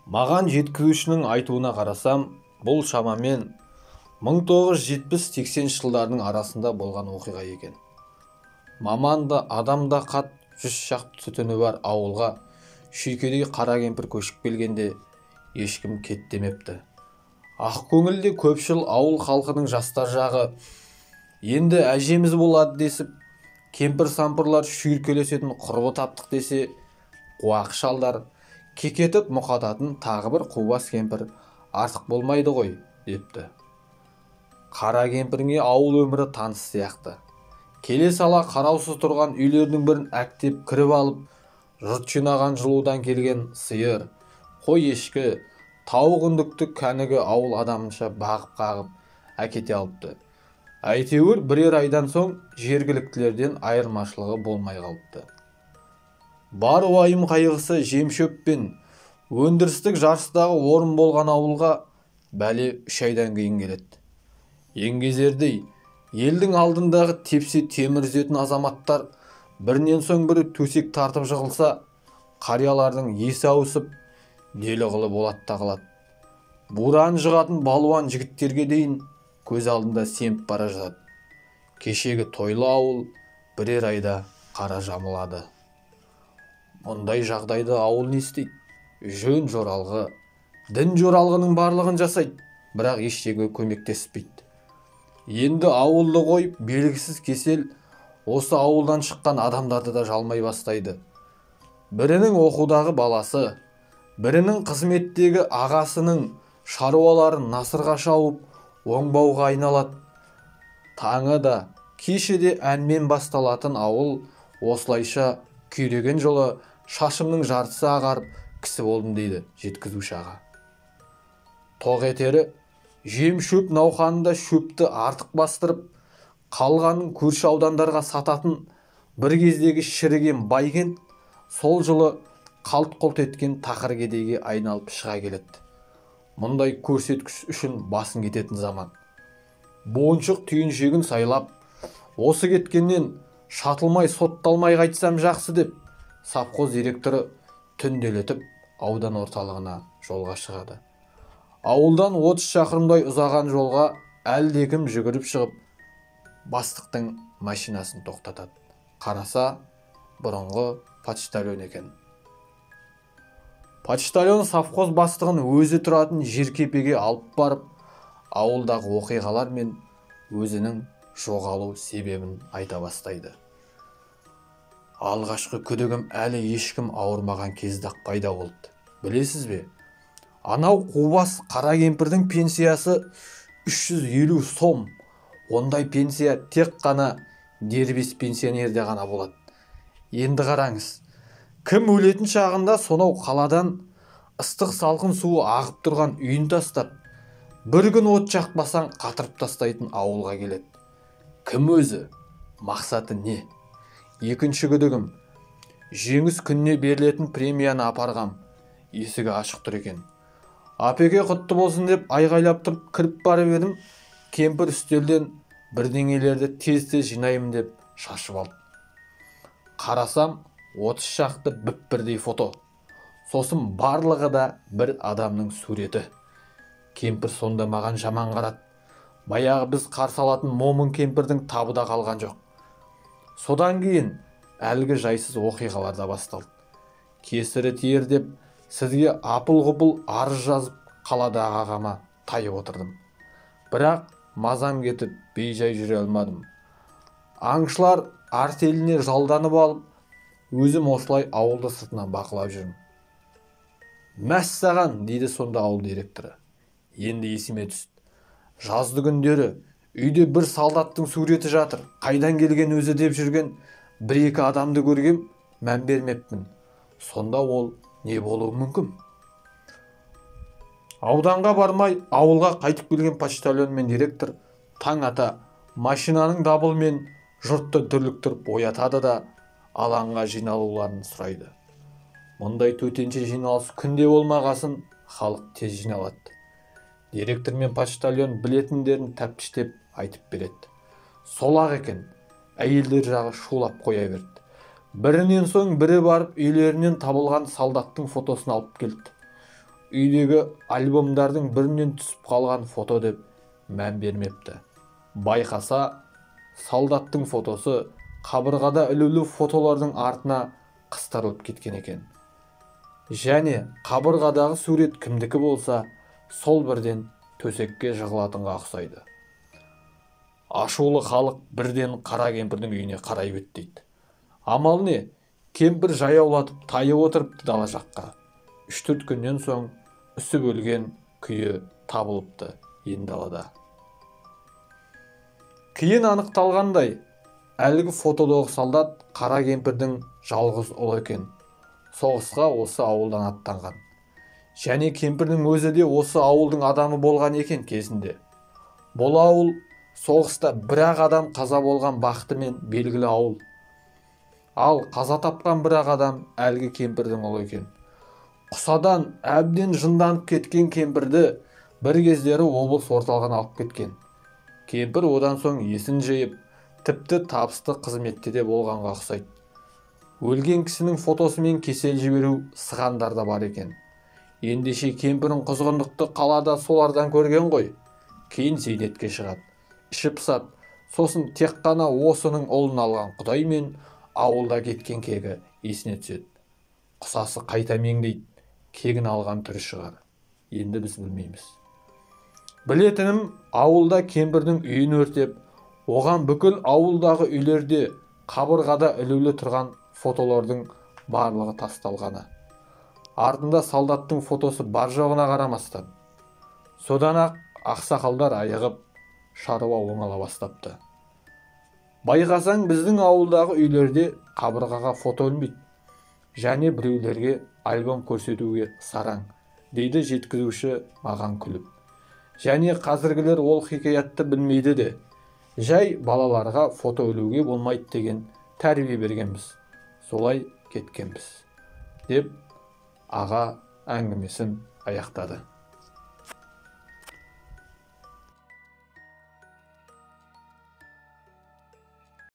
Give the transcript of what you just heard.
Маған жеткізушінің айтуына қарасам, бұл шамамен 1970-80 жылдарының арасында болған оқиға екен. Маманда адамда қат 100 шақты түтіні бар ауылға шүйкедей қара кемпір көшіп келгенде ешкім кет демепті. Ақкөңілде көпшіл ауыл халқының жастар жағы енді әжеміз болады десіп, кемпір сампырлар шүйіркелесетін құрбы таптық десе, қуақ шалдар кекетіп мұқататын тағы бір қубас кемпір артық болмайды ғой депті. Қара кемпіріңе ауыл өмірі таныс сияқты. Келе сала қараусыз тұрған үйлердің бірін әктеп кіріп алып, жұрт жинаған жылудан келген сиыр, қой ешкі, тауық үндікті кәнігі ауыл адамынша бағып-қағып әкете алыпты. Әйтеуір бірер айдан соң жергіліктілерден айырмашылығы болмай қалыпты. Бар уайым қайғысы жем-шөп пен өндірістік жарыстағы орын болған ауылға бәле 3 айдан кейін келеді. Еңгезердей елдің алдындағы тепсе темір үзетін азаматтар бірінен соң бірі төсек тартып жығылса, қариялардың есі ауысып, делі қылы болады да қалады. Буран жығатын балуан жігіттерге дейін көз алдында семіп бара жатады. Кешегі тойлы ауыл бірер айда қара жамылады. Мұндай жағдайда ауыл не істейді? Жөн жоралғы, дін жоралғының барлығын жасайды, бірақ ештеңе көмектеспейді. Енді ауылды қойып, белгісіз кесел осы ауылдан шыққан адамдарды да жалмай бастайды. Бірінің оқудағы баласы, бірінің қызметтегі ағасының шаруаларын насырға шауып, оңбауға айналады. Таңы да, кеші де әнмен басталатын ауыл осылайша күйреген жолы шашымның жартысы ағарып кісі болдым дейді жеткізуші аға. Тоқ етері жем-шөп науқанында шөпті артық бастырып, қалғанын көрші аудандарға сататын бір кездегі шіріген Байкент сол жылы қалт-құлт еткен тақыр кедейге айналып шыға келеді. Мұндай көрсеткіш үшін басын кететін заман. Буыншық түйіншегін сайлап, осы кеткеннен шатылмай сотталмай қайтсам жақсы деп, совхоз директоры түнделетіп аудан орталығына жолға шығады. Ауылдан 30 шақырымдай ұзаған жолға әлдекім жүгіріп шығып, бастықтың машинасын тоқтатады. Қараса, бұрынғы почтальон екен. Почтальон совхоз бастығын өзі тұратын жеркепеге алып барып, ауылдағы оқиғалар мен өзінің жоғалу себебін айта бастайды. Алғашқы күдігім әлі ешкім ауырмаған кездақ пайда болды. Білесіз бе? Анау қубас қара кемпірдің пенсиясы 350 сом. Ондай пенсия тек қана дербес пенсионерде ғана болады. Енді қараңыз, кім өлетін шағында сонау қаладан ыстық салқын суы ағып тұрған үйін тастап, бір күн от жақпасаң қатырып тастайтын ауылға келеді. Кім өзі? Мақсаты не? Екінші күдігім, жеңіс күніне берілетін премияны апарғам. Есігі ашық тұр екен. Апеке құтты болсын деп айғайлап тұрып кіріп барып едім, кемпір үстелден бірдеңелерді тез-тез жинаймын деп шашып алды. Қарасам, 30 шақты бірдей фото. Сосын барлығы да бір адамның суреті. Кемпір сонда маған жаман қарады. Баяғы біз қарсы алатын момын кемпірдің табы да қалған жоқ. Содан кейін әлгі жайсыз оқиғалар да басталды. Кесірі тиер деп сізге апыл-ғұпыл арыз жазып қаладағы ағама тайып отырдым. Бірақ мазам кетіп бейжай жүре алмадым. Аңшылар артеліне жалданып алып, өзім осылай ауылды сыртынан бақылап жүрмін. Мәссаған, дейді сонда ауыл директоры. Енді есіме түсті. Жазды күндері үйде бір солдаттың суреті жатыр. Қайдан келген өзі деп жүрген бір-екі адамды көргем, мән бермеппін. Сонда ол не болуы мүмкін? Ауданға бармай ауылға қайтып келген почтальон мен директор таң ата машинаның дабылымен жұртты дүрліктіріп оятады да алаңға жиналуларын сұрайды. Мұндай төтенше жиналыс күнде болмағасын халық тез жиналады. Директор мен почтальон білетіндерін тәптіштеп айтып береді. Сол-ақ екен, әйелдер жағы шулап қоя берді. Бірінен соң бірі барып үйлерінен табылған солдаттың фотосын алып келді. үйдегі альбомдардың бірінен түсіп қалған фото деп мән бермепті. Байқаса, солдаттың фотосы қабырғада ілулі фотолардың артына қыстырылып кеткен екен. Және қабырғадағы сурет кімдікі болса, сол бірден төсекке жығылатынға ұқсайды. Ашулы халық бірден қара кемпірдің үйіне қарай беттейді. Амал не? Кемпір жаяулатып тайып отырыпты дала жаққа. 3-4 күннен соң үсіп өлген күйі табылыпты енді далада. Кейін анықталғандай, әлгі фотодағы солдат қара кемпірдің жалғыз ұлы екен. Соғысқа осы ауылдан аттанған. Және кемпірдің өзі де осы ауылдың адамы болған екен кезінде. Бұл ауыл соғыста бір-ақ адам қаза болған бақытымен белгілі ауыл. Ал қаза тапқан бір-ақ адам әлгі кемпірдің ұлы екен. Құсадан әбден жынданып кеткен кемпірді бір кездері облыс орталығына алып кеткен. Кемпір одан соң есін жиып, тіпті табысты қызметте де болғанға ұқсайды. Өлген кісінің фотосымен кесел жіберу сығандар да бар екен. Ендеше кемпірін құзғындықты қалада солардан көрген ғой. Кейін зейнетке шығады, іші пысады. Сосын тек қана осының ұлын алған құдай мен ауылда кеткен кегі есіне түседі. Құсасы қайта меңдейді, кегін алған түрі шығар. Енді біз білмейміз. Білетінім, ауылда кемпірдің үйін өртеп, оған бүкіл ауылдағы үйлерде қабырғада ілулі тұрған фотолардың барлығы тасталғаны. Артында солдаттың фотосы бар жоғына қарамастан. Содан ақ ақсақалдар айығып, шаруа оңала бастапты. Байқасаң, біздің ауылдағы үйлерде қабырғаға фото ілмейді. Және біреулерге альбом көрсетуге сараң, дейді жеткізуші маған күліп. Және қазіргілер ол хикаятты білмейді де. Жай балаларға фото ілуге болмайды деген тәрбие бергенбіз. Солай кеткенбіз. Деп аға әңгімесін аяқтады.